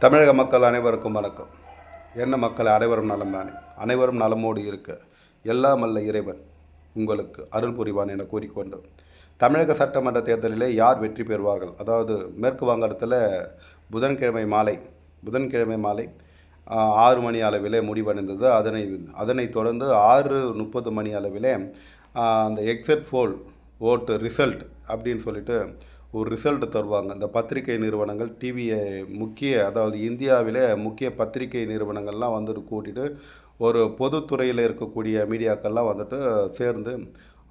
தமிழக மக்கள் அனைவருக்கும் வணக்கம். என்ன மக்கள் அனைவரும் நலம் தானே? அனைவரும் நலமோடு இருக்க எல்லாம் வல்ல இறைவன் உங்களுக்கு அருள் புரிவான் என கூறிக்கொண்டு, தமிழக சட்டமன்ற தேர்தலிலே யார் வெற்றி பெறுவார்கள், அதாவது மேற்கு வங்கத்தில் புதன்கிழமை மாலை 6 மணி அளவிலே முடிவடைந்தது. அதனைத் தொடர்ந்து 6:30 மணி அளவிலே அந்த எக்ஸிட் போல் ஓட்டு ரிசல்ட் அப்படின்னு சொல்லிட்டு ஒரு ரிசல்ட் தருவாங்க. இந்த பத்திரிகை நிறுவனங்கள் அதாவது இந்தியாவிலே முக்கிய பத்திரிகை நிறுவனங்கள்லாம் வந்துட்டு கூட்டிகிட்டு ஒரு பொதுத்துறையில் இருக்கக்கூடிய மீடியாக்கள்லாம் வந்துட்டு சேர்ந்து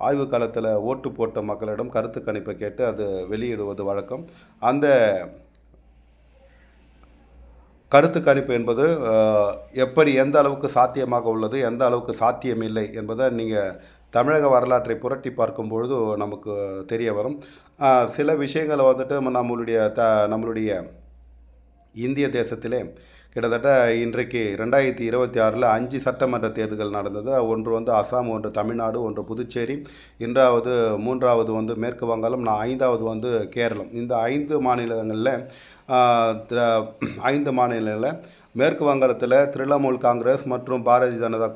ஆய்வு காலத்தில் ஓட்டு போட்ட மக்களிடம் கருத்து கணிப்பை கேட்டு அது வெளியிடுவது வழக்கம். அந்த கருத்து கணிப்பு என்பது எந்த அளவுக்கு சாத்தியமாக உள்ளது, எந்த அளவுக்கு சாத்தியமில்லை என்பதை நீங்கள் தமிழக வரலாற்றை புரட்டி பார்க்கும் பொழுது நமக்கு தெரிய வரும். சில விஷயங்களை வந்துட்டு நம்மளுடைய இந்திய தேசத்திலே கிட்டத்தட்ட இன்றைக்கு 2026 5 சட்டமன்ற தேர்தல்கள் நடந்தது. ஒன்று வந்து அசாம், ஒன்று தமிழ்நாடு, ஒன்று புதுச்சேரி, மூன்றாவது வந்து மேற்கு வங்காளம், 5வது வந்து கேரளம். இந்த 5 மாநிலங்களில் மேற்கு வங்காளத்தில் திரிணாமுல் காங்கிரஸ் மற்றும் பாரதிய ஜனதா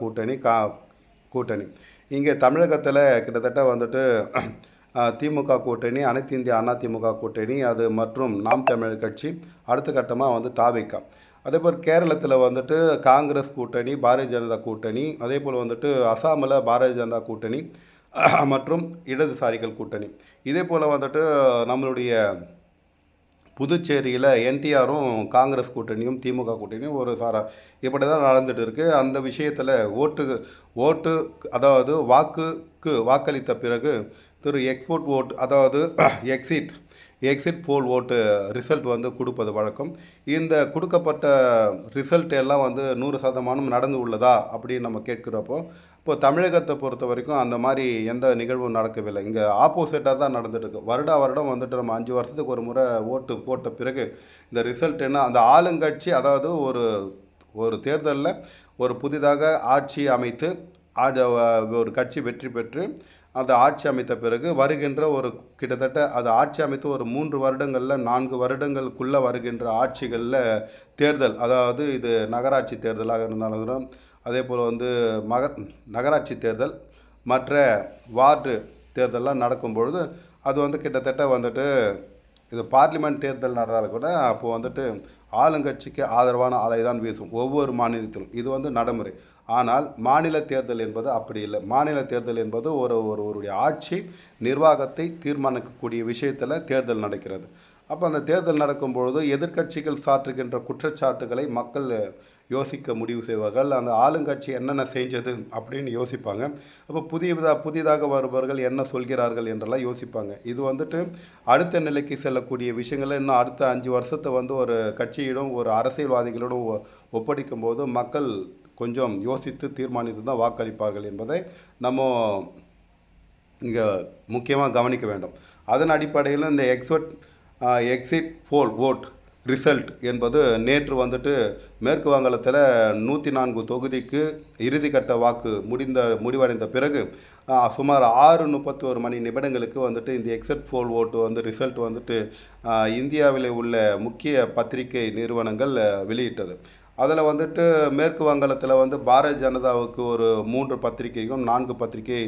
கூட்டணி. இங்கே தமிழகத்தில் கிட்டத்தட்ட வந்துட்டு திமுக கூட்டணி, அனைத்து இந்திய அண்ணா திமுக கூட்டணி, அது மற்றும் நாம் தமிழர் கட்சி, அடுத்த கட்டமாக வந்து தாவேகா. அதேபோல் கேரளத்தில் வந்துட்டு காங்கிரஸ் கூட்டணி, பாரதிய ஜனதா கூட்டணி, அதே போல் வந்துட்டு அசாமில் பாரதிய ஜனதா கூட்டணி மற்றும் இடதுசாரிகள் கூட்டணி. இதே போல் வந்துட்டு நம்மளுடைய புதுச்சேரியில் என்டிஆரும் காங்கிரஸ் கூட்டணியும் திமுக கூட்டணியும் இப்படி தான் நடந்துகிட்டு இருக்குது. அந்த விஷயத்தில் ஓட்டு அதாவது வாக்களித்த பிறகு எக்ஸ்போர்ட் ஓட்டு, அதாவது எக்ஸிட் போல் ஓட்டு ரிசல்ட் வந்து கொடுப்பது வழக்கம். இந்த கொடுக்கப்பட்ட ரிசல்ட் எல்லாம் வந்து 100% நடந்து உள்ளதா அப்படின்னு நம்ம கேட்குறப்போ, இப்போ தமிழகத்தை பொறுத்த வரைக்கும் அந்த மாதிரி எந்த நிகழ்வும் நடக்கவில்லை. இங்கே ஆப்போசிட்டாக தான் நடந்துட்டுருக்கு. வருடம் வந்துட்டு நம்ம 5 வருஷத்துக்கு ஒரு முறை ஓட்டு போட்ட பிறகு இந்த ரிசல்ட் என்ன, அந்த ஆளுங்கட்சி, அதாவது ஒரு தேர்தலில் ஒரு புதிதாக ஆட்சி அமைத்து ஒரு கட்சி வெற்றி பெற்று அந்த ஆட்சி அமைத்த பிறகு வருகின்ற கிட்டத்தட்ட அது ஆட்சி அமைத்து ஒரு 3 வருடங்களில் 4 வருடங்களுக்குள்ளே வருகின்ற ஆட்சிகளில் தேர்தல், அதாவது இது நகராட்சி தேர்தலாக இருந்தாலும், அதே போல் வந்து நகராட்சி தேர்தல், மற்ற வார்டு தேர்தல்லாம் நடக்கும்பொழுது அது வந்து கிட்டத்தட்ட வந்துட்டு இது பார்லிமெண்ட் தேர்தல் நடந்தாலும் கூட அப்போது வந்துட்டு ஆளுங்கட்சிக்கு ஆதரவான அலை தான் வீசும் ஒவ்வொரு மாநிலத்திலும். இது வந்து நடைமுறை. ஆனால் மாநில தேர்தல் என்பது அப்படி இல்லை. மாநில தேர்தல் என்பது ஒருவருடைய ஆட்சி நிர்வாகத்தை தீர்மானிக்கக்கூடிய விஷயத்தில் தேர்தல் நடக்கிறது. அப்போ அந்த தேர்தல் நடக்கும்பொழுது எதிர்க்கட்சிகள் சாற்றுகின்ற குற்றச்சாட்டுகளை மக்கள் யோசிக்க முடிவு செய்வார்கள். அந்த ஆளுங்கட்சி என்னென்ன செஞ்சது அப்படின்னு யோசிப்பாங்க. அப்போ புதிதாக வருபவர்கள் என்ன சொல்கிறார்கள் என்றெல்லாம் யோசிப்பாங்க. இது வந்துட்டு அடுத்த நிலைக்கு செல்லக்கூடிய விஷயங்களை இன்னும் அடுத்த 5 வருஷத்தை வந்து ஒரு கட்சியிடம், ஒரு அரசியல்வாதிகளிடம் ஒப்படைக்கும் போது மக்கள் கொஞ்சம் யோசித்து தீர்மானித்து தான் வாக்களிப்பார்கள் என்பதை நம்ம இங்கே முக்கியமாக கவனிக்க வேண்டும். அதன் அடிப்படையில் இந்த எக்ஸிட் போல் ஓட் ரிசல்ட் என்பது நேற்று வந்துட்டு மேற்கு வங்காளத்தில் 104 தொகுதிக்கு இறுதிக்கட்ட வாக்கு முடிவடைந்த பிறகு சுமார் 6:31 மணி நிமிடங்களுக்கு வந்துட்டு இந்த எக்ஸிட் போல் ஓட்டு வந்து ரிசல்ட் வந்துட்டு இந்தியாவில் உள்ள முக்கிய பத்திரிகை நிறுவனங்கள் வெளியிட்டது. அதில் வந்துட்டு மேற்கு வங்காளத்தில் வந்து பாரதிய ஜனதாவுக்கு ஒரு 3 பத்திரிகைக்கும் 4 பத்திரிகை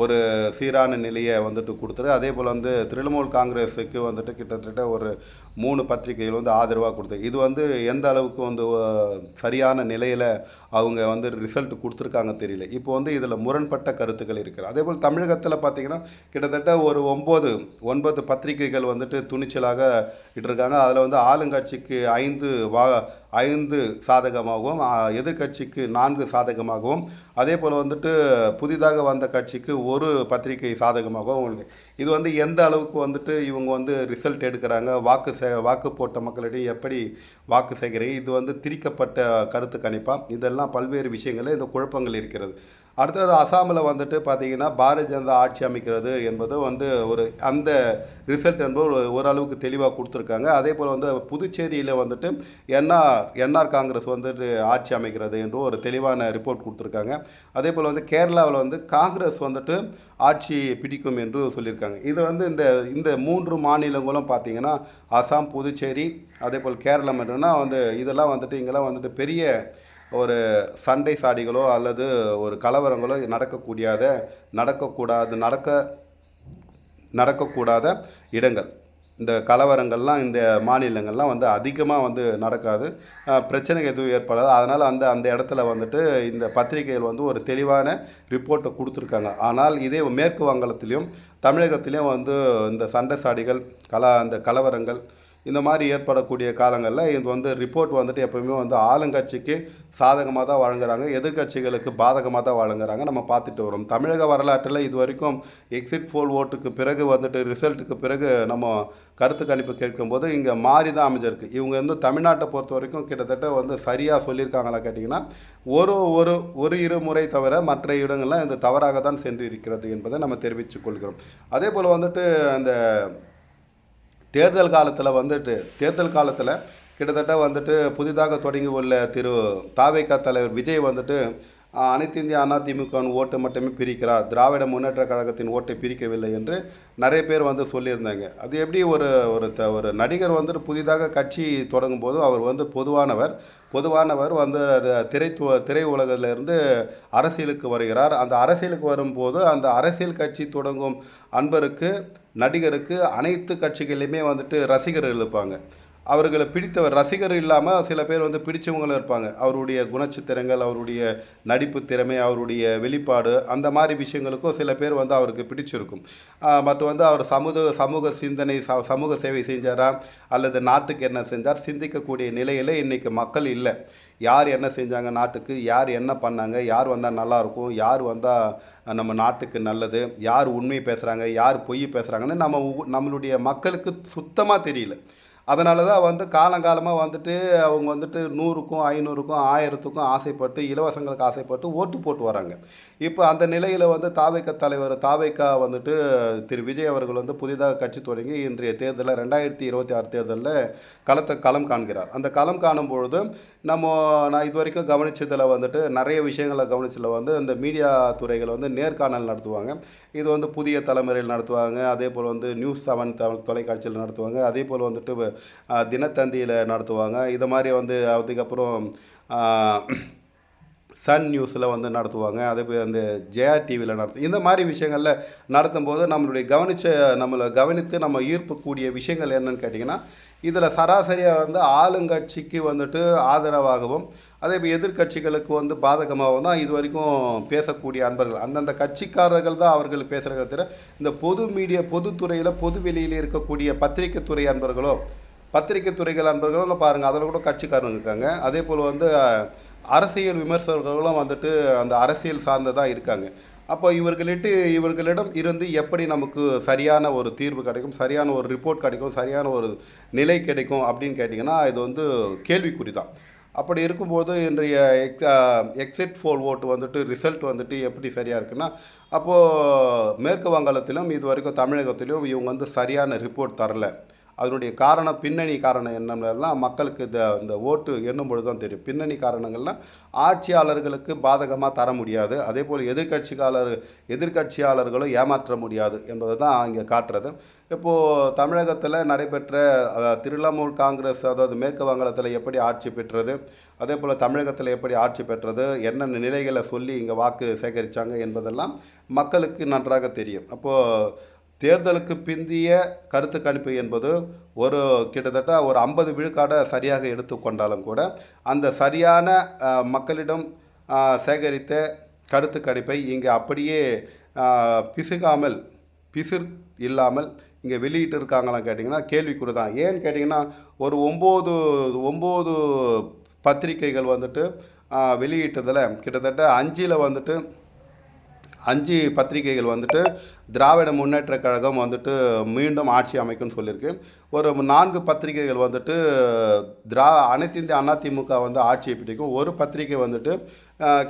ஒரு சீரான நிலையை வந்துட்டு கொடுத்துரு. அதே போல் வந்து திரிணாமுல் காங்கிரஸுக்கு வந்துட்டு கிட்டத்தட்ட ஒரு 3 பத்திரிகைகள் வந்து ஆதரவாக கொடுத்தது. இது வந்து எந்த அளவுக்கு வந்து சரியான நிலையில் அவங்க வந்து ரிசல்ட் கொடுத்துருக்காங்க தெரியல. இப்போ வந்து இதில் முரண்பட்ட கருத்துக்கள் இருக்குது. அதே போல் தமிழகத்தில் பார்த்திங்கன்னா கிட்டத்தட்ட ஒரு 9 பத்திரிகைகள் வந்துட்டு துணிச்சலாக இட்டிருக்காங்க. அதில் வந்து ஆளுங்கட்சிக்கு 5 சாதகமாகவும், எதிர்கட்சிக்கு 4 சாதகமாகவும், அதே போல் வந்துட்டு புதிதாக வந்த கட்சிக்கு 1 பத்திரிகை சாதகமாகவும் உண்டு. இது வந்து எந்த அளவுக்கு வந்துட்டு இவங்க வந்து ரிசல்ட் எடுக்கிறாங்க, வாக்கு போட்ட மக்களிடையே எப்படி வாக்கு சேகரிங்க, இது வந்து திரிக்கப்பட்ட கருத்து கணிப்பா, இதெல்லாம் பல்வேறு விஷயங்களில் இந்த குழப்பங்கள் இருக்கிறது. அடுத்தது அசாமில் வந்துட்டு பார்த்தீங்கன்னா பாரதிய ஜனதா ஆட்சி அமைக்கிறது என்பது வந்து ஒரு அந்த ரிசல்ட் என்பது ஓரளவுக்கு தெளிவாக கொடுத்துருக்காங்க. அதே போல் வந்து புதுச்சேரியில் வந்துட்டு என்ஆர் காங்கிரஸ் வந்துட்டு ஆட்சி அமைக்கிறது என்று ஒரு தெளிவான ரிப்போர்ட் கொடுத்துருக்காங்க. அதே போல் வந்து கேரளாவில் வந்து காங்கிரஸ் வந்துட்டு ஆட்சி பிடிக்கும் என்று சொல்லியிருக்காங்க. இது வந்து இந்த இந்த 3 மாநிலங்களும் பார்த்திங்கன்னா அசாம், புதுச்சேரி, அதே போல் கேரளம் என்றுனா வந்து இதெல்லாம் வந்துட்டு இங்கெல்லாம் வந்துட்டு பெரிய ஒரு சண்டை சாடிகளோ அல்லது ஒரு கலவரங்களோ நடக்கக்கூடாத இடங்கள். இந்த கலவரங்கள்லாம் இந்த மாநிலங்கள்லாம் வந்து அதிகமாக வந்து நடக்காது, பிரச்சனைகள் எதுவும் ஏற்படாது. அதனால் அந்த இடத்துல வந்துட்டு இந்த பத்திரிகைகள் வந்து ஒரு தெளிவான ரிப்போர்ட்டை கொடுத்துருக்காங்க. ஆனால் இதே மேற்கு வங்காளத்திலையும் தமிழகத்திலையும் வந்து இந்த சண்டை சாடிகள், அந்த கலவரங்கள் இந்த மாதிரி ஏற்படக்கூடிய காலங்களில் இது வந்து ரிப்போர்ட் வந்துட்டு எப்போயுமே வந்து ஆளுங்கட்சிக்கு சாதகமாக தான் வழங்குறாங்க, எதிர்க்கட்சிகளுக்கு பாதகமாக தான் வழங்குறாங்க. நம்ம பார்த்துட்டு வரோம். தமிழக வரலாற்றில் இது வரைக்கும் எக்ஸிட் போல் ஓட்டுக்கு பிறகு வந்துட்டு ரிசல்ட்டுக்கு பிறகு நம்ம கருத்து கணிப்பு கேட்கும்போது இங்கே மாறி தான் அமைஞ்சிருக்கு. இவங்க வந்து தமிழ்நாட்டை பொறுத்த வரைக்கும் கிட்டத்தட்ட வந்து சரியாக சொல்லியிருக்காங்களா கேட்டிங்கன்னா ஒரு இரு முறை தவிர மற்ற இடங்கள்லாம் இந்த தவறாக தான் சென்று இருக்கிறது என்பதை நம்ம தெரிவித்துக் கொள்கிறோம். அதே போல் வந்துட்டு அந்த தேர்தல் காலத்தில் கிட்டத்தட்ட வந்துட்டு புதிதாக தொடங்கி உள்ள தாவேகா தலைவர் விஜய் வந்துட்டு அனைத்து இந்திய அண்ணா திமுகவின் ஓட்டை மட்டுமே பிரிக்கிறார், திராவிட முன்னேற்ற கழகத்தின் ஓட்டை பிரிக்கவில்லை என்று நிறைய பேர் வந்து சொல்லியிருந்தாங்க. அது எப்படி ஒரு நடிகர் வந்துட்டு புதிதாக கட்சி தொடங்கும் போது அவர் வந்து பொதுவானவர் வந்து திரை உலகத்திலிருந்து அரசியலுக்கு வருகிறார். அந்த அரசியலுக்கு வரும்போது அந்த அரசியல் கட்சி தொடங்கும் நடிகருக்கு அனைத்து கட்சிகளிலுமே வந்துட்டு ரசிகர்கள் இருப்பாங்க. அவர்களை பிடித்தவர் ரசிகர் இல்லாமல் சில பேர் வந்து பிடிச்சவங்களும் இருப்பாங்க. அவருடைய குணச்சித்திரங்கள், அவருடைய நடிப்பு திறமை, அவருடைய வெளிப்பாடு, அந்த மாதிரி விஷயங்களுக்கும் சில பேர் வந்து அவருக்கு பிடிச்சிருக்கும். மற்றும் வந்து அவர் சமூக சிந்தனை, சமூக சேவை செஞ்சாரா அல்லது நாட்டுக்கு என்ன செஞ்சார் சிந்திக்கக்கூடிய நிலையில் இன்றைக்கி மக்கள் இல்லை. யார் என்ன செஞ்சாங்க நாட்டுக்கு, யார் என்ன பண்ணாங்க, யார் வந்தால் நல்லாயிருக்கும், யார் வந்தால் நம்ம நாட்டுக்கு நல்லது, யார் உண்மை பேசுகிறாங்க, யார் பொய் பேசுகிறாங்கன்னு நம்மளுடைய மக்களுக்கு சுத்தமாக தெரியல. அதனால தான் வந்து காலங்காலமாக வந்துட்டு அவங்க வந்துட்டு 100க்கும் 500க்கும் 1000த்துக்கும் ஆசைப்பட்டு, இலவசங்களுக்கு ஆசைப்பட்டு ஓட்டு போட்டு வராங்க. இப்போ அந்த நிலையில் வந்து தாவேகா வந்துட்டு திரு விஜய் அவர்கள் வந்து புதிதாக கட்சி தொடங்கி இன்றைய தேர்தலில் 2026 தேர்தலில் களம் காண்கிறார். அந்த களம் காணும் பொழுது நான் இது வரைக்கும் கவனித்ததில் வந்துட்டு நிறைய விஷயங்களை கவனிச்சதில் வந்து இந்த மீடியா துறைகள் வந்து நேர்காணல் நடத்துவாங்க. இது வந்து புதிய தலைமுறையில் நடத்துவாங்க, அதே போல் வந்து நியூஸ் 7 தொலைக்காட்சியில் நடத்துவாங்க, அதே போல் வந்துட்டு தினத்தந்தியில் நடத்துவாங்க. இதை மாதிரி வந்து அதுக்கப்புறம் சன் நியூஸில் வந்து நடத்துவாங்க, அதே போல் அந்த ஜெயா டிவியில் இந்த மாதிரி விஷயங்களில் நடத்தும்போது நம்மளை கவனித்து நம்ம ஈர்க்கக்கூடிய விஷயங்கள் என்னன்னு கேட்டிங்கன்னா, இதில் சராசரியாக வந்து ஆளுங்கட்சிக்கு வந்துட்டு ஆதரவாகவும் அதே இப்போ எதிர்கட்சிகளுக்கு வந்து பாதகமாகவும் தான் இது வரைக்கும் பேசக்கூடிய அன்பர்கள், அந்தந்த கட்சிக்காரர்கள் தான் அவர்கள் பேசுகிறத தவிர இந்த பொதுத்துறையில் பொதுவெளியில் இருக்கக்கூடிய பத்திரிகை துறைகள் அன்பர்களும் பாருங்கள், அதில் கூட கட்சிக்காரங்க இருக்காங்க. அதே போல் வந்து அரசியல் விமர்சகர்களும் வந்துட்டு அந்த அரசியல் சார்ந்து தான் இருக்காங்க. அப்போ இவர்களிடம் இருந்து எப்படி நமக்கு சரியான ஒரு தீர்வு கிடைக்கும், சரியான ஒரு ரிப்போர்ட் கிடைக்கும், சரியான ஒரு நிலை கிடைக்கும் அப்படின்னு கேட்டிங்கன்னா இது வந்து கேள்விக்குறி தான். அப்படி இருக்கும்போது இன்றைய எக்ஸிட் போல் ஓட்டு வந்துட்டு ரிசல்ட் வந்துட்டு எப்படி சரியாக இருக்குன்னா, அப்போது மேற்கு வங்காளத்திலும் இது வரைக்கும் தமிழகத்திலும் இவங்க வந்து சரியான ரிப்போர்ட் தரல. அதனுடைய பின்னணி காரணம் என்னென்னலாம் மக்களுக்கு இந்த ஓட்டு எண்ணும் பொழுது தான் தெரியும். பின்னணி காரணங்கள்லாம் ஆட்சியாளர்களுக்கு பாதகமாக தர முடியாது, அதே போல் எதிர்கட்சியாளர்களும் ஏமாற்ற முடியாது என்பதை தான் இங்கே காட்டுறது. இப்போது தமிழகத்தில் நடைபெற்ற திரிணாமுல் காங்கிரஸ், அதாவது மேற்கு வங்காளத்தில் எப்படி ஆட்சி பெற்றது, அதே போல் தமிழகத்தில் எப்படி ஆட்சி பெற்றது, என்னென்ன நிலைகளை சொல்லி இங்கே வாக்கு சேகரித்தாங்க என்பதெல்லாம் மக்களுக்கு நன்றாக தெரியும். அப்போது தேர்தலுக்கு பிந்திய கருத்து கணிப்பு என்பது கிட்டத்தட்ட ஒரு 50 விழுக்காடை சரியாக எடுத்துக்கொண்டாலும் கூட அந்த சரியான மக்களிடம் சேகரித்த கருத்து கணிப்பை இங்கே அப்படியே பிசிர் இல்லாமல் இங்கே வெளியிட்டு இருக்காங்களான்னு கேட்டிங்கன்னா கேள்விக்குறி தான். ஏன்னு கேட்டிங்கன்னா ஒரு 9 பத்திரிகைகள் வந்துட்டு வெளியிட்டதில் கிட்டத்தட்ட 5 பத்திரிகைகள் வந்துட்டு திராவிட முன்னேற்ற கழகம் வந்துட்டு மீண்டும் ஆட்சி அமைக்கும்னு சொல்லியிருக்கு. ஒரு 4 பத்திரிகைகள் வந்துட்டு அனைத்து இந்திய அண்ணா திமுக வந்து ஆட்சியை பிடிக்கும். ஒரு பத்திரிகை வந்துட்டு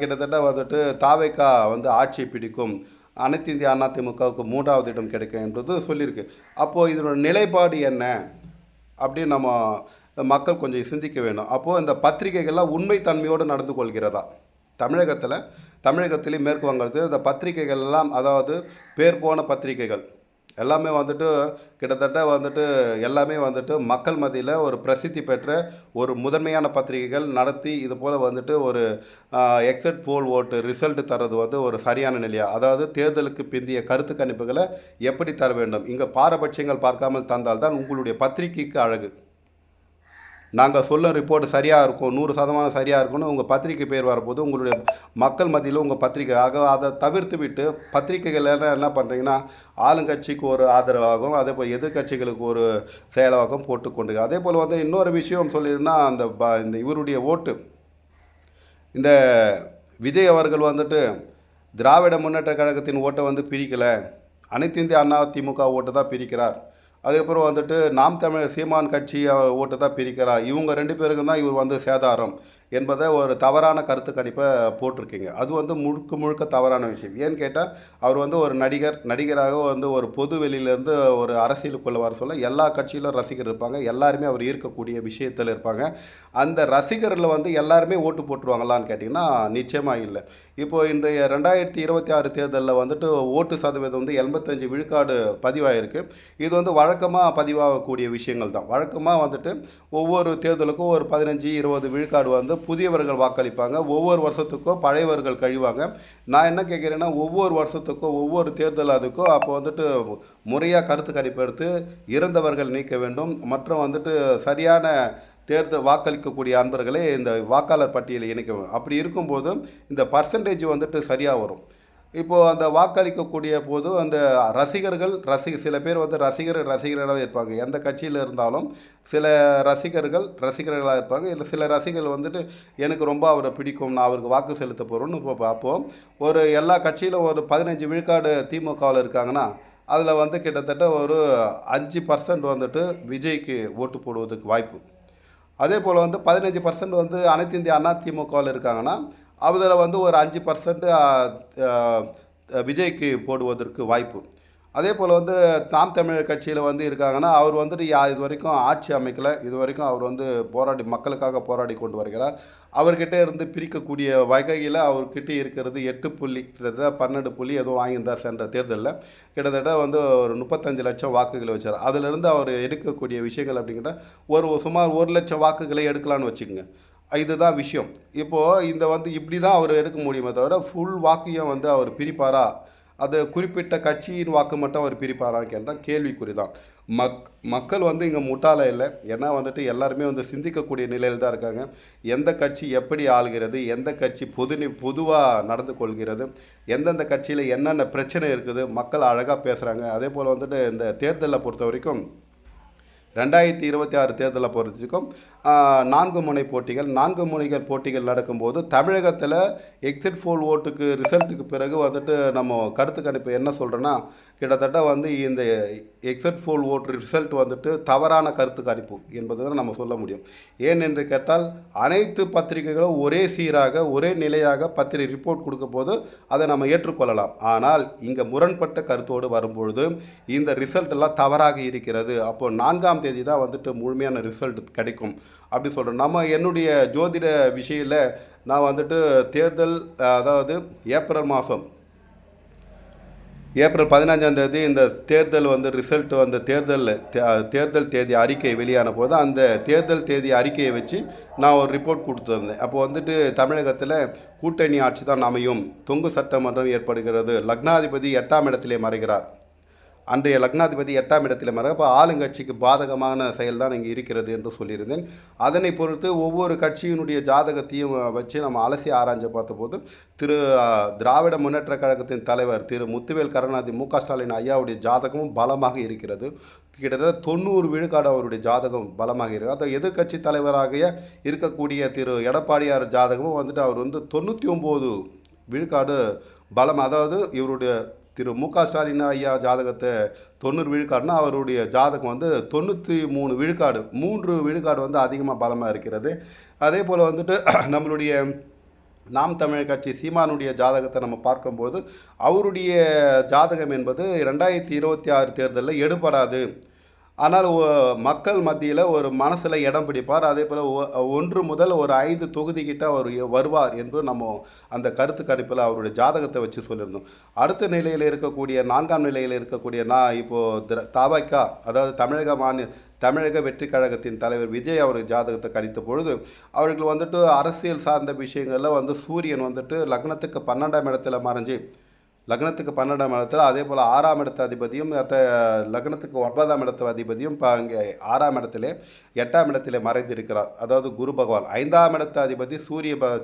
கிட்டத்தட்ட வந்துட்டு தாவேக்கா வந்து ஆட்சி பிடிக்கும், அனைத்து இந்திய அண்ணா திமுகவுக்கு 3வது இடம் கிடைக்கும் என்பது சொல்லியிருக்கு. அப்போது இதனோட நிலைப்பாடு என்ன அப்படின்னு நம்ம மக்கள் கொஞ்சம் சிந்திக்க வேண்டும். அப்போது இந்த பத்திரிகைகள்லாம் உண்மைத்தன்மையோடு நடந்து கொள்கிறதா? தமிழகத்திலே மேற்கு வங்கத்தில் இந்த பத்திரிகைகள் எல்லாம், அதாவது பேர் போன பத்திரிகைகள் எல்லாமே வந்துட்டு கிட்டத்தட்ட வந்துட்டு எல்லாமே வந்துட்டு மக்கள் மத்தியில் ஒரு பிரசித்தி பெற்ற ஒரு முதன்மையான பத்திரிகைகள் நடத்தி இது போல் வந்துட்டு ஒரு எக்ஸிட் போல் ஓட்டு ரிசல்ட் தர்றது வந்து ஒரு சரியான நிலையா? அதாவது தேர்தலுக்கு பிந்திய கருத்து கணிப்புகளை எப்படி தர வேண்டும்? இங்கே பாரபட்சங்கள் பார்க்காமல் தந்தால்தான் உங்களுடைய பத்திரிகைக்கு அழகு. நாங்கள் சொல்லும் ரிப்போர்ட் சரியாக இருக்கும், 100% சரியாக இருக்கும்னு உங்கள் பத்திரிக்கை பேர் வரப்போது உங்களுடைய மக்கள் மத்தியில் உங்கள் பத்திரிக்கை அதை தவிர்த்து விட்டு பத்திரிகைகள் என்ன பண்ணுறீங்கன்னா, ஆளுங்கட்சிக்கு ஒரு ஆதரவாகவும் அதே போல் எதிர்கட்சிகளுக்கு ஒரு செயலாகவும் போட்டுக்கொண்டு, அதே போல் வந்து இன்னொரு விஷயம் சொல்லியிருந்தா, இந்த இவருடைய ஓட்டு, இந்த விஜய் அவர்கள் வந்துட்டு திராவிட முன்னேற்ற கழகத்தின் ஓட்டை வந்து பிரிக்கலை, அனைத்து இந்திய அண்ணா திமுக ஓட்டு தான் பிரிக்கிறார். அதுக்கப்புறம் வந்துட்டு நாம் தமிழர் சீமான் கட்சி ஓட்டு தான் பிரிக்கிறார், இவங்க 2 பேருக்கும் தான் இவர் வந்து சேதாரம் என்பதை ஒரு தவறான கருத்து கணிப்பை போட்டிருக்கீங்க. அது வந்து முழுக்க தவறான விஷயம். ஏன்னு கேட்டால், அவர் வந்து ஒரு நடிகராக வந்து ஒரு பொது வெளியிலேருந்து ஒரு அரசியலுக்குள்ளே வர சொல்ல எல்லா கட்சியிலும் ரசிகர் இருப்பாங்க, எல்லாருமே அவர் ஈர்க்கக்கூடிய விஷயத்தில் இருப்பாங்க. அந்த ரசிகரில் வந்து எல்லாருமே ஓட்டு போட்டுருவாங்களான்னு கேட்டிங்கன்னா நிச்சயமாக இல்லை. இப்போது இன்றைய 2026 தேர்தலில் வந்துட்டு ஓட்டு சதவீதம் வந்து 85 விழுக்காடு பதிவாயிருக்கு. இது வந்து வழக்கமாக பதிவாகக்கூடிய விஷயங்கள் தான். வழக்கமாக வந்துட்டு ஒவ்வொரு தேர்தலுக்கும் ஒரு 15-20 விழுக்காடு வந்து புதியவர்கள் வாக்களிப்பாங்க, ஒவ்வொரு வருஷத்துக்கும் பழையவர்கள் கழிவாங்க. நான் என்ன கேட்குறேன்னா, ஒவ்வொரு வருஷத்துக்கும் ஒவ்வொரு தேர்தல் அதுக்கும் அப்போ வந்துட்டு முறையாக கருத்து கணிப்பு எடுத்து இறந்தவர்கள் நீக்க வேண்டும், மற்றும் வந்துட்டு சரியான தேர்தல் வாக்களிக்கக்கூடிய அன்பர்களை இந்த வாக்காளர் பட்டியலில் இணைக்க வேண்டும். அப்படி இருக்கும்போது இந்த பர்சன்டேஜ் வந்துட்டு சரியாக வரும். இப்போது அந்த வாக்களிக்கக்கூடிய போது அந்த சில பேர் வந்து ரசிகர்களாகவே இருப்பாங்க. எந்த கட்சியில் இருந்தாலும் சில ரசிகர்களாக இருப்பாங்க. இல்லை சில ரசிகர்கள் வந்துட்டு எனக்கு ரொம்ப அவரை பிடிக்கும், நான் அவருக்கு வாக்கு செலுத்த போகிறோன்னு இப்போ பார்ப்போம். ஒரு எல்லா கட்சியிலும் ஒரு 15 விழுக்காடு திமுகவில் இருக்காங்கன்னா, அதில் வந்து கிட்டத்தட்ட ஒரு 5% வந்துட்டு விஜய்க்கு ஓட்டு போடுவதற்கு வாய்ப்பு. அதே போல் வந்து 15% வந்து அனைத்து இந்திய அண்ணா திமுகவில் இருக்காங்கன்னா, அதில் வந்து ஒரு 5% விஜய்க்கு போடுவதற்கு வாய்ப்பு. அதே போல் வந்து நாம் தமிழர் கட்சியில் வந்து இருக்காங்கன்னா, அவர் வந்துட்டு இது வரைக்கும் ஆட்சி அமைக்கலை, இது வரைக்கும் அவர் வந்து மக்களுக்காக போராடி கொண்டு வருகிறார். அவர்கிட்ட இருந்து பிரிக்கக்கூடிய வகையில் அவர்கிட்ட இருக்கிறது 8 புள்ளி, கிட்டத்தட்ட 12 புள்ளி ஏதோ வாங்கியிருந்தார் சென்ற தேர்தலில். கிட்டத்தட்ட வந்து ஒரு 35 லட்சம் வாக்குகளை வச்சார். அதிலிருந்து அவர் எடுக்கக்கூடிய விஷயங்கள் அப்படிங்கிட்ட சுமார் 1 லட்சம் வாக்குகளை எடுக்கலான்னு வச்சுக்கோங்க. இதுதான் விஷயம். இப்போது இப்படி தான் அவர் எடுக்க முடியுமே தவிர ஃபுல் வாக்கையும் வந்து அவர் பிரிப்பாரா, அது குறிப்பிட்ட கட்சியின் வாக்கு மட்டும் அவர் பிரிப்பாரான்னு கேட்டால் கேள்விக்குறி தான். மக்கள் வந்து இங்கே முட்டாள இல்லை. ஏன்னா வந்துட்டு எல்லாருமே வந்து சிந்திக்கக்கூடிய நிலையில் தான் இருக்காங்க. எந்த கட்சி எப்படி ஆளுகிறது, எந்த கட்சி பொதுவாக நடந்து கொள்கிறது, எந்தெந்த கட்சியில் என்னென்ன பிரச்சனை இருக்குது, மக்கள் அழகாக பேசுகிறாங்க. அதே போல் வந்துட்டு இந்த தேர்தலில் பொறுத்த வரைக்கும் 2026 தேர்தலை பொறுத்திருக்கும் 4 முனை போட்டிகள் நடக்கும்போது தமிழகத்தில் எக்ஸிட் போல் ஓட்டுக்கு ரிசல்ட்டுக்கு பிறகு வந்துட்டு நம்ம கருத்து கணிப்பு என்ன சொல்கிறோன்னா, கிட்டத்தட்ட வந்து இந்த எக்ஸிட் போல் ஓட்டு ரிசல்ட் வந்துட்டு தவறான கருத்து கணிப்பு என்பது தான் நம்ம சொல்ல முடியும். ஏன் என்று கேட்டால், அனைத்து பத்திரிகைகளும் ஒரே சீராக ஒரே நிலையாக ரிப்போர்ட் கொடுக்க போது அதை நம்ம ஏற்றுக்கொள்ளலாம். ஆனால் இங்கே முரண்பட்ட கருத்தோடு வரும்பொழுது இந்த ரிசல்ட் எல்லாம் தவறாக இருக்கிறது. அப்போது 4ஆம் தேதி தான் வந்துட்டு முழுமையான ரிசல்ட் கிடைக்கும் அப்படி சொல்கிறேன். என்னுடைய ஜோதிட விஷயத்தில் நான் வந்துட்டு தேர்தல், அதாவது ஏப்ரல் 15ஆம் தேதி இந்த தேர்தல் வந்து ரிசல்ட் வந்து தேர்தல் தேதி அறிக்கை வெளியான போது அந்த தேர்தல் தேதி அறிக்கையை வச்சு நான் ஒரு ரிப்போர்ட் கொடுத்துருந்தேன். அப்போ வந்துட்டு தமிழகத்தில் கூட்டணி ஆட்சி தான் அமையும், தொங்கு சட்டமன்றம் ஏற்படுகிறது, லக்னாதிபதி 8ஆம் இடத்திலே மறைகிறார், அன்றைய லக்னாதிபதி 8ஆம் இடத்தில் அப்போ ஆளுங்கட்சிக்கு பாதகமான செயல் தான் இங்கே இருக்கிறது என்று சொல்லியிருந்தேன். அதனை பொறுத்து ஒவ்வொரு கட்சியினுடைய ஜாதகத்தையும் வச்சு நம்ம அலசி ஆராய்ஞ்சு பார்த்தபோது திராவிட முன்னேற்ற கழகத்தின் தலைவர் திரு முத்துவேல் கருணாநிதி மு க ஸ்டாலின் ஐயாவுடைய ஜாதகமும் பலமாக இருக்கிறது. கிட்டத்தட்ட 90 விழுக்காடு அவருடைய ஜாதகம் பலமாக இருக்குது. அதை எதிர்கட்சி தலைவராக இருக்கக்கூடிய திரு எடப்பாடியார் ஜாதகமும் வந்துட்டு அவர் வந்து 99 விழுக்காடு பலம், அதாவது இவருடைய திரு மு க ஸ்டாலின் ஐயா ஜாதகத்தை 90 விழுக்காடுனா அவருடைய ஜாதகம் வந்து 93 விழுக்காடு, 3 விழுக்காடு வந்து அதிகமாக பலமாக இருக்கிறது. அதே போல் வந்துட்டு நம்மளுடைய நாம் தமிழர் கட்சி சீமானுடைய ஜாதகத்தை நம்ம பார்க்கும்போது அவருடைய ஜாதகம் என்பது 2026 தேர்தலில் எடுபடாது. ஆனால் மக்கள் மத்தியில் ஒரு மனசில் இடம் பிடிப்பார். அதே போல் 1 முதல் ஒரு 5 தொகுதிக்கிட்ட அவர் வருவார் என்று நம்ம அந்த கருத்து கணிப்பில் அவருடைய ஜாதகத்தை வச்சு சொல்லியிருந்தோம். அடுத்த நிலையில் இருக்கக்கூடிய 4ஆம் நிலையில் இருக்கக்கூடிய இப்போது தபாகா, அதாவது தமிழக வெற்றி கழகத்தின் தலைவர் விஜய் அவர் ஜாதகத்தை கணித்த பொழுது அவர்கள் வந்துட்டு அரசியல் சார்ந்த விஷயங்களில் சூரியன் வந்துட்டு லக்னத்துக்கு 12ஆம் இடத்துல மறைஞ்சு, லக்னத்துக்கு 12ஆம் இடத்துல, அதே போல் 6ஆம் இடத்து அதிபதியும் லக்னத்துக்கு 9ஆம் இடத்து அதிபதியும் இப்போ அங்கே 6ஆம் இடத்துல 8ஆம் இடத்துல மறைந்திருக்கிறார். அதாவது குரு பகவான். 5ஆம் இடத்து அதிபதி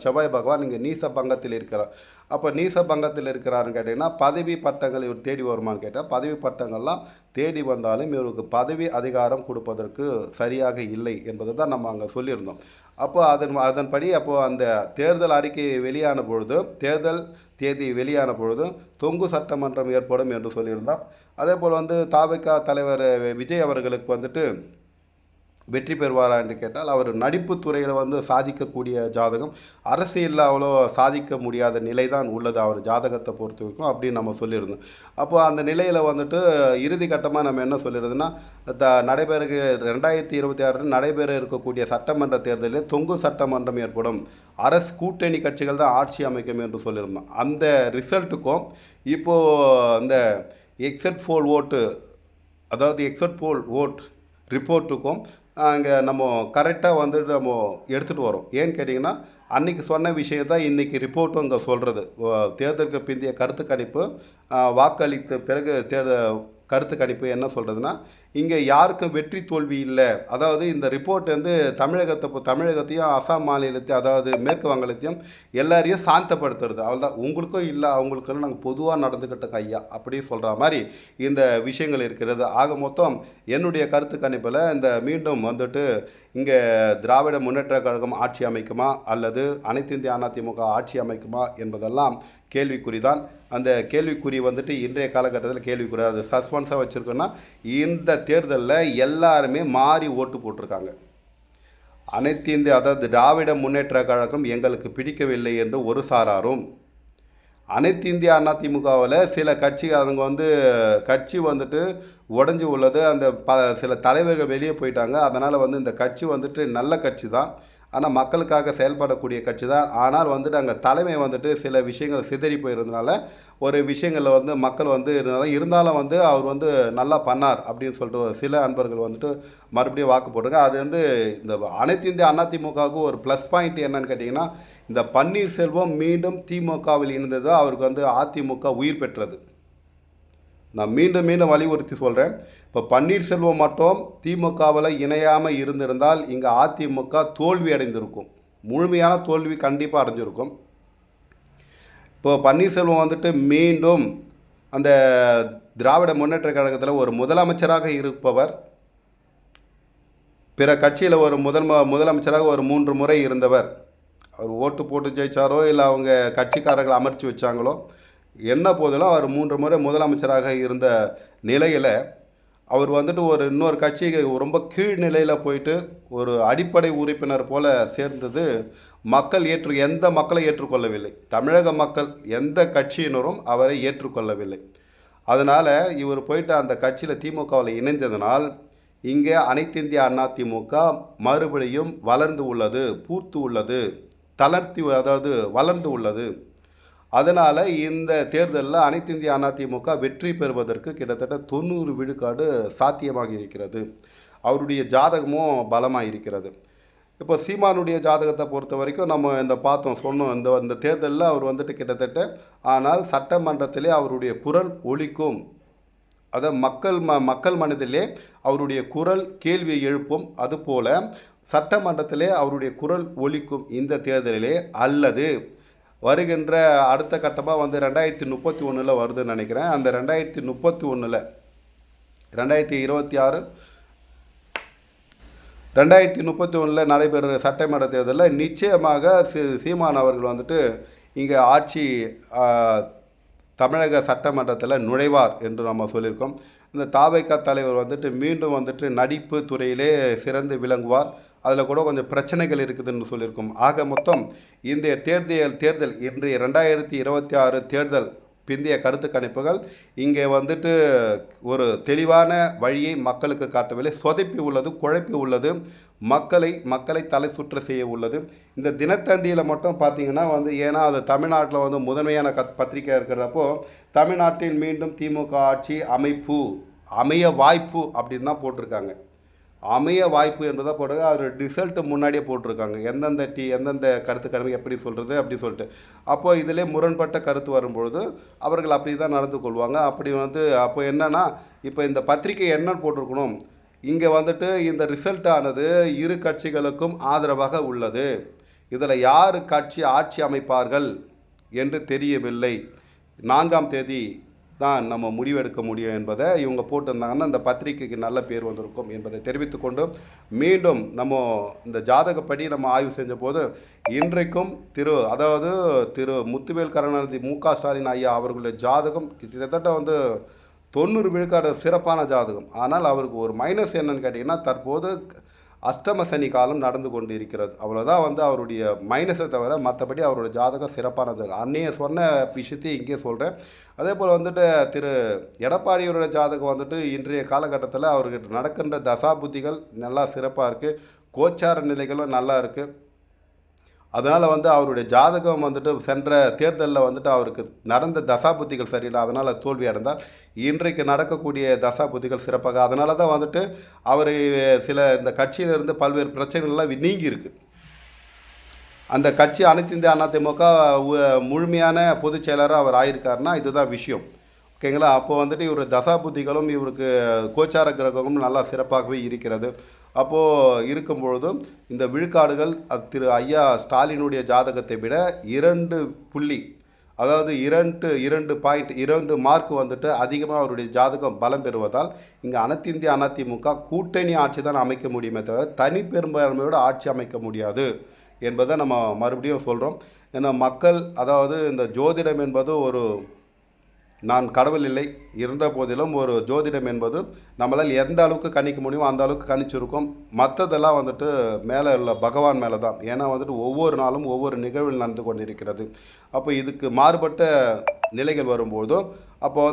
செவ்வாய் பகவான் இங்கே நீச பங்கத்தில் இருக்கிறார். அப்போ நீச பங்கத்தில் இருக்கிறாருன்னு கேட்டிங்கன்னா பதவி பட்டங்கள் இவர் தேடி வருமானு கேட்டால் பதவி பட்டங்கள்லாம் தேடி வந்தாலும் இவருக்கு பதவி அதிகாரம் கொடுப்பதற்கு சரியாக இல்லை என்பதை தான் நம்ம அங்கே சொல்லியிருந்தோம். அப்போ அதன்படி அப்போது அந்த தேர்தல் அறிக்கை வெளியான பொழுது, தேர்தல் தேதி வெளியான பொழுது தொங்கு சட்டமன்றம் ஏற்படும் என்று சொல்லியிருந்தோம். அதே போல் தபாகா தலைவர் விஜய் அவர்களுக்கு வந்துட்டு வெற்றி பெறுவாரா என்று கேட்டால் அவர் நடிப்பு துறையில் சாதிக்கக்கூடிய ஜாதகம், அரசியலில் அவ்வளோ சாதிக்க முடியாத நிலை தான் உள்ளது அவர் ஜாதகத்தை பொறுத்த வரைக்கும் அப்படின்னு நம்ம சொல்லியிருந்தோம். அப்போ அந்த நிலையில் இறுதி கட்டமாக நம்ம என்ன சொல்லிடுறதுன்னா, நடைபெறுக 2026 நடைபெற இருக்கக்கூடிய சட்டமன்ற தேர்தலில் தொங்கு சட்டமன்றம் ஏற்படும், அரசு கூட்டணி கட்சிகள் தான் ஆட்சி அமைக்கும் என்று சொல்லியிருந்தோம். அந்த ரிசல்ட்டுக்கும் இப்போது அந்த எக்ஸிட் போல் ஓட்டு, அதாவது எக்ஸிட் போல் ஓட் ரிப்போர்ட்டுக்கும் அங்கே நம்ம கரெக்டாக நம்ம எடுத்துகிட்டு வரோம். ஏன்னு கேட்டிங்கன்னா அன்றைக்கி சொன்ன விஷயம் தான் இன்றைக்கி ரிப்போர்ட்டும் இங்கே சொல்கிறது. தேர்தலுக்கு பிந்தைய கருத்து கணிப்பு, வாக்களித்த பிறகு கருத்து கணிப்பு என்ன சொல்கிறதுனா, இங்கே யாருக்கும் வெற்றி தோல்வி இல்லை. அதாவது இந்த ரிப்போர்ட் தமிழகத்தையும் அசாம் மாநிலத்தையும், அதாவது மேற்கு வங்கத்தையும் எல்லாரையும் சாந்தப்படுத்துறது. அவள்தான் உங்களுக்கும் இல்லை அவங்களுக்குன்னு நாங்கள் பொதுவாக நடந்துக்கிட்ட கையா அப்படி சொல்கிற மாதிரி இந்த விஷயங்கள் இருக்கிறது. ஆக மொத்தம் என்னுடைய கருத்து கணிப்பில் இந்த மீண்டும் இங்கே திராவிட முன்னேற்ற கழகம் ஆட்சி அமைக்குமா அல்லது அனைத்து இந்திய அதிமுக ஆட்சி அமைக்குமா என்பதெல்லாம் கேள்விக்குறி தான். அந்த கேள்விக்குறி இன்றைய காலகட்டத்தில் கேள்விக்குறி, அது சஸ்பென்ஸாக வச்சுருக்கோன்னா, இந்த தேர்தலில் எல்லாருமே மாறி ஓட்டு போட்டிருக்காங்க. அனைத்து இந்திய, அதாவது திராவிட முன்னேற்ற கழகம் எங்களுக்கு பிடிக்கவில்லை என்று ஒரு சாராரும், அனைத்து இந்திய அதிமுகவில் சில கட்சி அவங்க கட்சி உடஞ்சி உள்ளது, அந்த சில தலைவர்கள் வெளியே போயிட்டாங்க, அதனால் இந்த கட்சி நல்ல கட்சி தான், ஆனால் மக்களுக்காக செயல்படக்கூடிய கட்சி தான். ஆனால் அங்கே தலைமை சில விஷயங்கள் சிதறி போயிருந்தனால ஒரு விஷயங்களில் மக்கள் இருந்தாலும் அவர் நல்லா பண்ணார் அப்படின்னு சொல்லிட்டு சில அன்பர்கள் மறுபடியும் வாக்கு போட்டுருங்க. அது இந்த அனைத்து இந்திய அதிமுகவுக்கு ஒரு ப்ளஸ் பாயிண்ட் என்னன்னு கேட்டிங்கன்னா, இந்த பன்னீர்செல்வம் மீண்டும் திமுகவில் இணைந்தது அவருக்கு அதிமுக உயிர் பெற்றது. நான் மீண்டும் வலியுறுத்தி சொல்கிறேன். இப்போ பன்னீர்செல்வம் மட்டும் திமுகவில் இணையாமல் இருந்திருந்தால் இங்கே அதிமுக தோல்வி அடைந்திருக்கும், முழுமையான தோல்வி கண்டிப்பாக அடைஞ்சிருக்கும். இப்போ பன்னீர்செல்வம் மீண்டும் அந்த திராவிட முன்னேற்ற கழகத்தில் ஒரு முதலமைச்சராக இருப்பவர், பிற கட்சியில் ஒரு முதலமைச்சராக ஒரு 3 முறை இருந்தவர், அவர் ஓட்டு போட்டு ஜெயித்தாரோ இல்லை அவங்க கட்சிக்காரர்கள் அமர்த்தி வச்சாங்களோ என்ன போதிலும் அவர் 3 முறை முதலமைச்சராக இருந்த நிலையில் அவர் ஒரு இன்னொரு கட்சிக்கு ரொம்ப கீழ்நிலையில் போயிட்டு ஒரு அடிப்படை உறுப்பினர் போல் சேர்ந்தது எந்த மக்களை ஏற்றுக்கொள்ளவில்லை. தமிழக மக்கள் எந்த கட்சியினரும் அவரை ஏற்றுக்கொள்ளவில்லை. அதனால் இவர் போயிட்டு அந்த கட்சியில் திமுகவில் இணைந்ததனால் இங்கே அனைத்து இந்திய அதிமுக மறுபடியும் வளர்ந்து உள்ளது, பூர்த்து உள்ளது, அதாவது வளர்ந்து உள்ளது. அதனால் இந்த தேர்தலில் அனைத்து இந்திய அதிமுக வெற்றி பெறுவதற்கு கிட்டத்தட்ட 90 விழுக்காடு சாத்தியமாக இருக்கிறது. அவருடைய ஜாதகமும் பலமாக இருக்கிறது. இப்போ சீமானுடைய ஜாதகத்தை பொறுத்த வரைக்கும் நம்ம சொன்னோம் இந்த தேர்தலில் அவர் கிட்டத்தட்ட, ஆனால் சட்டமன்றத்திலே அவருடைய குரல் ஒலிக்கும், அதை மக்கள் மனதிலே அவருடைய குரல் கேள்வியை எழுப்பும். அதுபோல் சட்டமன்றத்திலே அவருடைய குரல் ஒலிக்கும் இந்த தேர்தலிலே. அல்லது வருகின்ற அடுத்த கட்டமாக 2031 வருதுன்னு நினைக்கிறேன். அந்த 2031 2031 நடைபெறுகிற சட்டமன்ற தேர்தலில் நிச்சயமாக சீமான் அவர்கள் இங்கே ஆட்சி தமிழக சட்டமன்றத்தில் நுழைவார் என்று நம்ம சொல்லியிருக்கோம். இந்த தபாகா தலைவர் மீண்டும் நடிப்பு துறையிலே சிறந்து விளங்குவார். அதில் கூட கொஞ்சம் பிரச்சனைகள் இருக்குதுன்னு சொல்லியிருக்கோம். ஆக மொத்தம் இந்த தேர்தல் இன்றைய 2026 தேர்தல் பிந்தைய கருத்து கணிப்புகள் இங்கே வந்துட்டு ஒரு தெளிவான வழியை மக்களுக்கு காட்டவில்லை. சொதப்பி உள்ளது, குழப்பி உள்ளது, மக்களை தலை சுற்ற செய்ய உள்ளது. இந்த தினத்தந்தியில் மட்டும் பார்த்தீங்கன்னா ஏன்னா அது தமிழ்நாட்டில் முதன்மையான பத்திரிகை இருக்கிறப்போ தமிழ்நாட்டில் மீண்டும் திமுக ஆட்சி அமைய வாய்ப்பு அப்படின்னு தான் போட்டிருக்காங்க. அமைய வாய்ப்பு என்பதாக போடுங்க. அவர் ரிசல்ட்டு முன்னாடியே போட்டிருக்காங்க, எந்தெந்த கருத்து கணிப்பு எப்படி சொல்கிறது அப்படி சொல்லிட்டு. அப்போது இதிலே முரண்பட்ட கருத்து வரும்பொழுது அவர்கள் அப்படி தான் நடந்து கொள்வாங்க. அப்படி அப்போ என்னென்னா, இப்போ இந்த பத்திரிகை என்னன்னு போட்டிருக்கணும், இங்கே இந்த ரிசல்ட் ஆனது இரு கட்சிகளுக்கும் ஆதரவாக உள்ளது, இதில் யார் கட்சி ஆட்சி அமைப்பார்கள் என்று தெரியவில்லை, 4ஆம் தேதி தான் நம்ம முடிவெடுக்க முடியும் என்பதை இவங்க போட்டிருந்தாங்கன்னா அந்த பத்திரிகைக்கு நல்ல பேர் வந்திருக்கும் என்பதை தெரிவித்துக்கொண்டு, மீண்டும் நம்ம இந்த ஜாதகப்படி நம்ம ஆய்வு செஞ்ச போது இன்றைக்கும் திரு முத்துவேல் கருணாநிதி மு.க. ஸ்டாலின் ஐயா அவர்களுடைய ஜாதகம் கிட்டத்தட்ட 90 விழுக்காடு சிறப்பான ஜாதகம். ஆனால் அவருக்கு ஒரு மைனஸ் என்னன்னு கேட்டிங்கன்னா, தற்போது அஷ்டம சனி காலம் நடந்து கொண்டு இருக்கிறது. அவ்வளோதான் அவருடைய மைனஸை தவிர மற்றபடி அவருடைய ஜாதகம் சிறப்பானது. அன்னைய சொன்ன விஷயத்தையும் இங்கே சொல்கிறேன். அதே போல் திரு எடப்பாடியோட ஜாதகம் இன்றைய காலகட்டத்தில் அவர்கிட்ட நடக்கின்ற தசாபுத்திகள் நல்லா சிறப்பாக இருக்குது, கோச்சார நிலைகளும் நல்லா இருக்குது. அதனால் அவருடைய ஜாதகம் சென்ற தேர்தலில் அவருக்கு நடந்த தசாபுத்திகள் சரியில்லை, அதனால் தோல்வி அடைந்தார். இன்றைக்கு நடக்கக்கூடிய தசாபுத்திகள் சிறப்பாக, அதனால தான் அவர் இந்த கட்சியிலிருந்து பல்வேறு பிரச்சனைகள்லாம் நீங்கியிருக்கு. அந்த கட்சி அனைத்து இந்திய அண்ணா திமுக முழுமையான பொதுச் செயலராக அவர் ஆயிருக்காருன்னா இதுதான் விஷயம். ஓகேங்களா? அப்போது இவர் தசாபுத்திகளும் இவருக்கு கோச்சார கிரகமும் நல்லா சிறப்பாகவே இருக்கிறது. அப்போது இருக்கும் பொழுதும் இந்த விழுக்காடுகள் திரு ஐயா ஸ்டாலினுடைய ஜாதகத்தை விட 2 புள்ளி, அதாவது 2 மார்க் அதிகமாக அவருடைய ஜாதகம் பலம் பெறுவதால் இங்கே அனைத்து இந்திய அதிமுக கூட்டணி ஆட்சி தான் அமைக்க முடியுமே தவிர தனி பெரும்பான்மையோடு ஆட்சி அமைக்க முடியாது என்பதை நம்ம மறுபடியும் சொல்கிறோம். ஏன்னா மக்கள், இந்த ஜோதிடம் என்பது நான் கடவுள் இல்லை, இருந்த போதிலும் ஒரு ஜோதிடம் என்பது நம்மளால் எந்த அளவுக்கு கணிக்க முடியுமோ அந்த அளவுக்கு கணிச்சிருக்கோம். மற்றதெல்லாம் மேலே உள்ள பகவான் மேலே தான். ஏன்னா ஒவ்வொரு நாளும் ஒவ்வொரு நிகழ்வில் நடந்து கொண்டு இருக்கிறது. அப்போ இதுக்கு மாறுபட்ட நிலைகள் வரும்போதும் அப்போ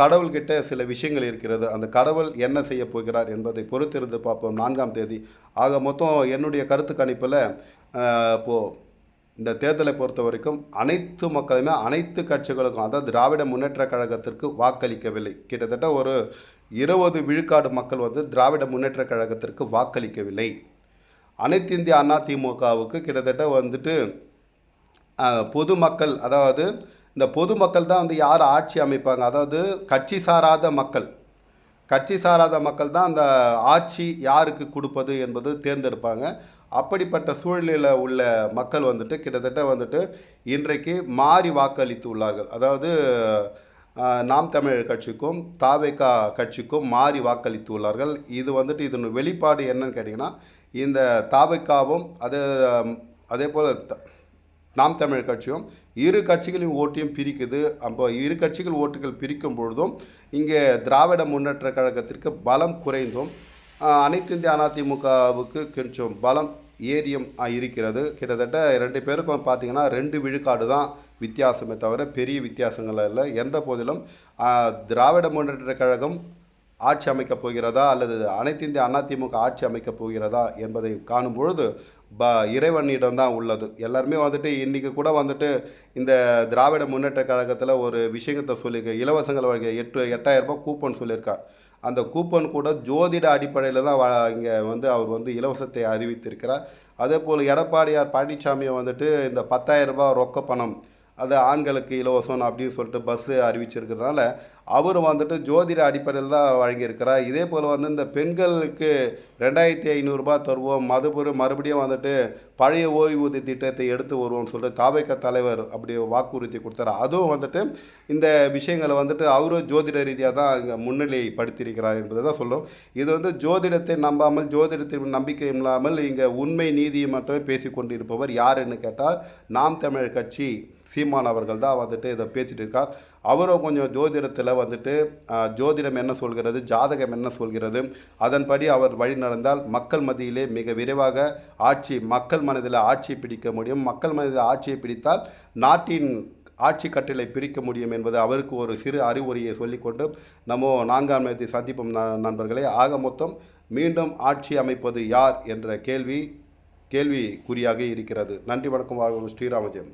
கடவுள்கிட்ட சில விஷயங்கள் இருக்கிறது. அந்த கடவுள் என்ன செய்ய போகிறார் என்பதை பொறுத்திருந்து பார்ப்போம் 4ஆம் தேதி. ஆக மொத்தம் என்னுடைய கருத்து கணிப்பில் இப்போது இந்த தேர்தலை பொறுத்த வரைக்கும் அனைத்து மக்களுமே அனைத்து கட்சிகளுக்கும், அதாவது திராவிட முன்னேற்ற கழகத்திற்கு வாக்களிக்கவில்லை. கிட்டத்தட்ட ஒரு 20 விழுக்காடு மக்கள் திராவிட முன்னேற்ற கழகத்திற்கு வாக்களிக்கவில்லை. அனைத்து இந்திய அண்ணா திமுகவுக்கு கிட்டத்தட்ட பொதுமக்கள், அதாவது இந்த பொதுமக்கள் தான் யார் ஆட்சி அமைப்பாங்க, அதாவது கட்சி சாராத மக்கள் தான் அந்த ஆட்சி யாருக்கு கொடுப்பது என்பது தேர்ந்தெடுப்பாங்க. அப்படிப்பட்ட சூழ்நிலையில் உள்ள மக்கள் கிட்டத்தட்ட இன்றைக்கு மாறி வாக்களித்து உள்ளார்கள். அதாவது நாம் தமிழர் கட்சிக்கும் தாவேகா கட்சிக்கும் மாறி வாக்களித்து உள்ளார்கள். இது இதன் வெளிப்பாடு என்னன்னு கேட்டிங்கன்னா, இந்த தாவேகாவும் அதே போல் நாம் தமிழர் கட்சியும் இரு கட்சிகளின் ஓட்டையும் பிரிக்குது. அப்போ இரு கட்சிகள் ஓட்டுகள் பிரிக்கும் பொழுதும் இங்கே திராவிட முன்னேற்ற கழகத்திற்கு பலம் குறைந்தும் அனைத்து இந்திய அதிமுகவுக்கு கொஞ்சம் பலம் ஏரியம் இருக்கிறது. கிட்டத்தட்ட 2 பேருக்கும் பார்த்திங்கன்னா 2 விழுக்காடு தான் வித்தியாசமே தவிர பெரிய வித்தியாசங்கள் இல்லை. என்ற போதிலும் திராவிட முன்னேற்ற கழகம் ஆட்சி அமைக்கப் போகிறதா அல்லது அனைத்து இந்திய அதிமுக ஆட்சி அமைக்கப் போகிறதா என்பதை காணும் பொழுது இறைவனிடம் தான் உள்ளது. எல்லாருமே இன்றைக்கி கூட இந்த திராவிட முன்னேற்ற கழகத்தில் ஒரு விஷயத்தை சொல்லியிருக்க, இலவசங்கள் வழங்க 8,000 ரூபாய் கூப்பன் சொல்லியிருக்கார். அந்த கூப்பன் கூட ஜோதிட அடிப்படையில் தான் இங்கே அவர் இலவசத்தை அறிவித்திருக்கிறார். அதே போல் எடப்பாடியார் பழனிசாமியை இந்த 10,000 ரூபாய் ரொக்க பணம், அது ஆண்களுக்கு இலவசம் அப்படின்னு சொல்லிட்டு பஸ்ஸு அறிவிச்சிருக்கிறதுனால அவர் ஜோதிட அடிப்படையில் தான் வழங்கியிருக்கிறார். இதே போல் இந்த பெண்களுக்கு 2,500 ரூபாய் தருவோம், மறுபடியும் பழைய ஓய்வூதிய திட்டத்தை எடுத்து வருவோம்னு சொல்லிட்டு தாவேகா தலைவர் அப்படி வாக்குறுதி கொடுத்தாரு. அதுவும் இந்த விஷயங்களை அவரும் ஜோதிட ரீதியாக தான் இங்கே முன்னிலைப்படுத்தியிருக்கிறார் என்பதை தான் சொல்கிறோம். இது ஜோதிடத்தை நம்பாமல், ஜோதிடத்தின் நம்பிக்கை இல்லாமல் இங்கே உண்மை நீதியை மட்டுமே பேசிக்கொண்டு இருப்பவர் யாருன்னு கேட்டால் நாம் தமிழர் கட்சி சீமான் அவர்கள் தான் இதை பேசிகிட்டு இருக்கார். அவரும் கொஞ்சம் ஜோதிடத்தில் வந்துட்டு ஜோதிடம் என்ன சொல்கிறது, ஜாதகம் என்ன சொல்கிறது, அதன்படி அவர் வழி நடந்தால் மக்கள் மத்தியிலே மிக விரைவாக மக்கள் மனதில் ஆட்சி பிடிக்க முடியும். மக்கள் மனதில் ஆட்சியை பிடித்தால் நாட்டின் ஆட்சி கட்டிலை பிரிக்க முடியும் என்பது அவருக்கு ஒரு சிறு அறிவுரையை சொல்லிக்கொண்டு நம்ம 4ஆம் தேதி சந்திப்போம் நண்பர்களே. ஆக மொத்தம் மீண்டும் ஆட்சி அமைப்பது யார் என்ற கேள்விக்குறியாக இருக்கிறது. நன்றி, வணக்கம், வாழ்வோம். ஸ்ரீராமஜெயம்.